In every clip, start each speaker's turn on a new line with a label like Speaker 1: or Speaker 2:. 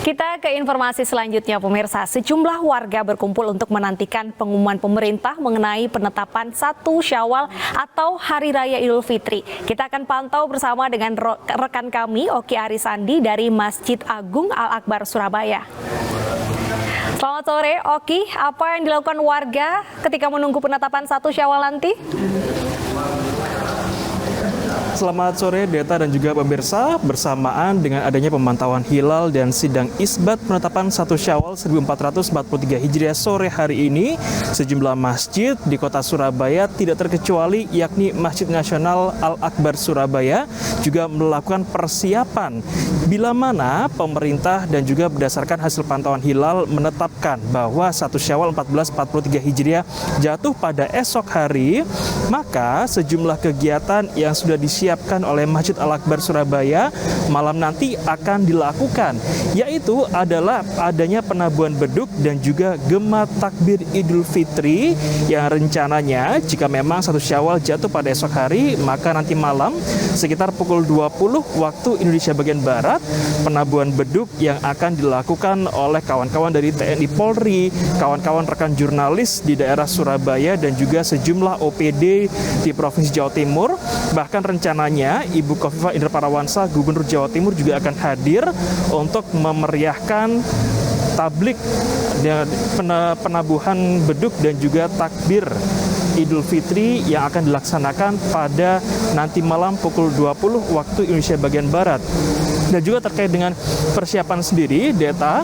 Speaker 1: Kita ke informasi selanjutnya, pemirsa. Sejumlah warga berkumpul untuk menantikan pengumuman pemerintah mengenai penetapan 1 Syawal atau Hari Raya Idul Fitri. Kita akan pantau bersama dengan rekan kami, Oki Arisandi dari Masjid Agung Al-Akbar, Surabaya. Selamat sore, Oki. Apa yang dilakukan warga ketika menunggu penetapan 1 Syawal nanti?
Speaker 2: Selamat sore Deta dan juga pemirsa. Bersamaan dengan adanya pemantauan hilal dan sidang isbat penetapan 1 Syawal 1443 Hijriah sore hari ini, sejumlah masjid di kota Surabaya tidak terkecuali yakni Masjid Nasional Al-Akbar Surabaya juga melakukan persiapan bila mana pemerintah dan juga berdasarkan hasil pantauan hilal menetapkan bahwa 1 Syawal 1443 Hijriah jatuh pada esok hari, maka sejumlah kegiatan yang sudah disiapkan oleh Masjid Al-Akbar Surabaya malam nanti akan dilakukan, yaitu adalah adanya penabuhan beduk dan juga gema takbir Idul Fitri yang rencananya jika memang 1 Syawal jatuh pada esok hari, maka nanti malam sekitar pukul 20 waktu Indonesia bagian Barat, penabuhan beduk yang akan dilakukan oleh kawan-kawan dari TNI Polri, kawan-kawan rekan jurnalis di daerah Surabaya dan juga sejumlah OPD di Provinsi Jawa Timur. Bahkan rencananya Ibu Khofifah Indar Parawansa, Gubernur Jawa Timur juga akan hadir untuk memeriahkan tablik penabuhan beduk dan juga takbir Idul Fitri yang akan dilaksanakan pada nanti malam pukul 20 waktu Indonesia bagian Barat. Dan juga terkait dengan persiapan sendiri, Deta,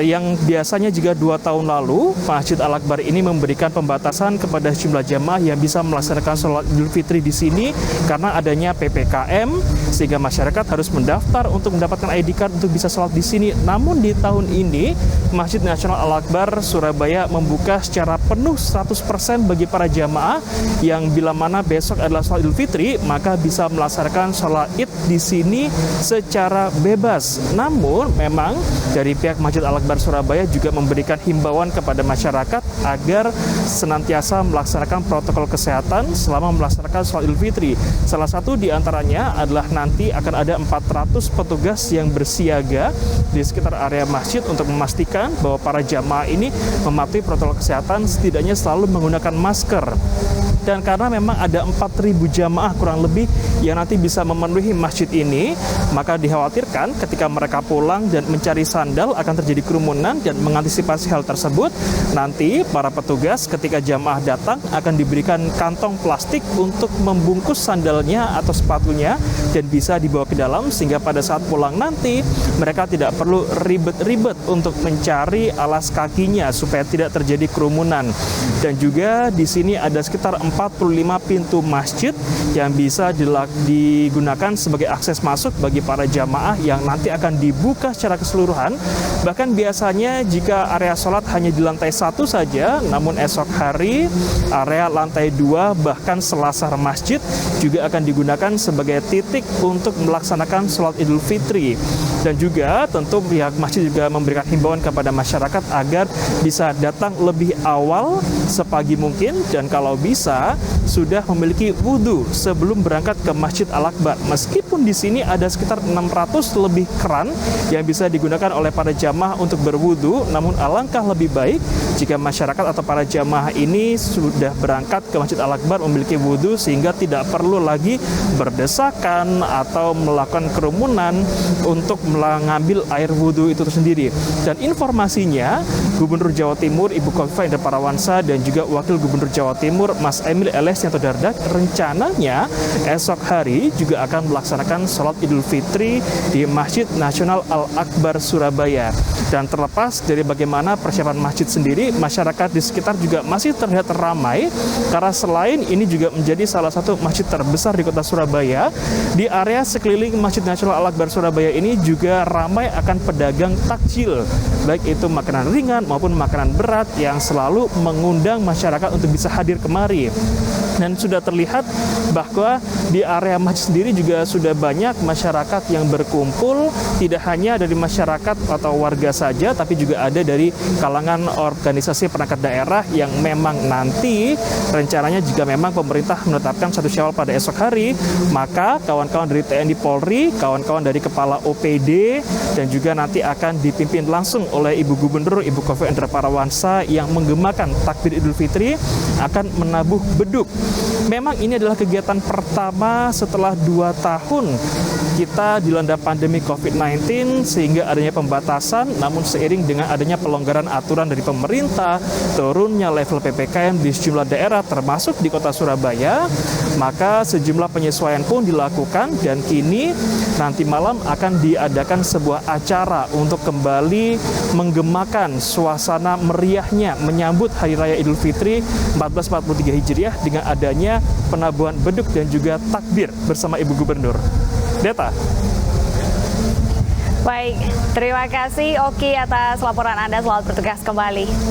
Speaker 2: yang biasanya jika 2 tahun lalu Masjid Al-Akbar ini memberikan pembatasan kepada jumlah jamaah yang bisa melaksanakan sholat Idul Fitri di sini karena adanya PPKM, sehingga masyarakat harus mendaftar untuk mendapatkan ID card untuk bisa sholat di sini. Namun di tahun ini Masjid Nasional Al-Akbar Surabaya membuka secara penuh 100% bagi para jamaah yang bila mana besok adalah sholat Idul Fitri, maka bisa melaksanakan sholat Id di sini secara bebas. Namun memang dari pihak Masjid Al-Akbar Surabaya juga memberikan himbauan kepada masyarakat agar senantiasa melaksanakan protokol kesehatan selama melaksanakan sholat Idul Fitri. Salah satu di antaranya adalah nanti akan ada 400 petugas yang bersiaga di sekitar area masjid untuk memastikan bahwa para jamaah ini mematuhi protokol kesehatan, setidaknya selalu menggunakan masker. Dan karena memang ada 4.000 jamaah kurang lebih yang nanti bisa memenuhi masjid ini, maka dikhawatirkan ketika mereka pulang dan mencari sandal akan terjadi kerumunan. Dan mengantisipasi hal tersebut, nanti para petugas ketika jamaah datang akan diberikan kantong plastik untuk membungkus sandalnya atau sepatunya dan bisa dibawa ke dalam, sehingga pada saat pulang nanti mereka tidak perlu ribet-ribet untuk mencari alas kakinya supaya tidak terjadi kerumunan. Dan juga di sini ada sekitar 45 pintu masjid yang bisa digunakan sebagai akses masuk bagi para jamaah yang nanti akan dibuka secara keseluruhan. Bahkan biasanya jika area sholat hanya di lantai 1 saja, namun esok hari area lantai 2 bahkan selasar masjid juga akan digunakan sebagai titik untuk melaksanakan sholat Idul Fitri. Dan juga tentu pihak masjid juga memberikan himbauan kepada masyarakat agar bisa datang lebih awal sepagi mungkin, dan kalau bisa sudah memiliki wudhu sebelum berangkat ke Masjid Al-Akbar. Meskipun di sini ada sekitar 600 lebih keran yang bisa digunakan oleh para jamaah untuk berwudhu, namun alangkah lebih baik jika masyarakat atau para jamaah ini sudah berangkat ke Masjid Al-Akbar memiliki wudhu, sehingga tidak perlu lagi berdesakan atau melakukan kerumunan untuk mengambil air wudhu itu sendiri. Dan informasinya, Gubernur Jawa Timur Ibu Khofifah Indar Parawansa dan juga Wakil Gubernur Jawa Timur Mas Emil Elestianto Dardak rencananya esok hari juga akan melaksanakan sholat Idul Fitri di Masjid Nasional Al-Akbar Surabaya. Dan terlepas dari bagaimana persiapan masjid sendiri, masyarakat di sekitar juga masih terlihat ramai karena selain ini juga menjadi salah satu masjid terbesar di kota Surabaya, di area sekeliling Masjid Nasional Al-Akbar Surabaya ini juga ramai akan pedagang takjil, baik itu makanan ringan maupun makanan berat yang selalu mengundang masyarakat untuk bisa hadir kemari. Dan sudah terlihat bahwa di area masjid sendiri juga sudah banyak masyarakat yang berkumpul, tidak hanya dari masyarakat atau warga saja, tapi juga ada dari kalangan organisasi perangkat daerah yang memang nanti rencananya jika memang pemerintah menetapkan 1 Syawal pada esok hari, maka kawan-kawan dari TNI Polri, kawan-kawan dari kepala OPD Day dan juga nanti akan dipimpin langsung oleh Ibu Gubernur Ibu Khofifah Indar Parawansa yang menggemakan takbir Idul Fitri akan menabuh beduk. Memang ini adalah kegiatan pertama setelah 2 tahun kita dilanda pandemi COVID-19 sehingga adanya pembatasan, namun seiring dengan adanya pelonggaran aturan dari pemerintah, turunnya level PPKM di sejumlah daerah termasuk di kota Surabaya, maka sejumlah penyesuaian pun dilakukan dan kini nanti malam akan diadakan sebuah acara untuk kembali menggemakan suasana meriahnya menyambut Hari Raya Idul Fitri 1443 Hijriah dengan adanya penabuhan beduk dan juga takbir bersama Ibu Gubernur. Deta.
Speaker 1: Baik, terima kasih Oki atas laporan Anda. Selamat bertugas kembali.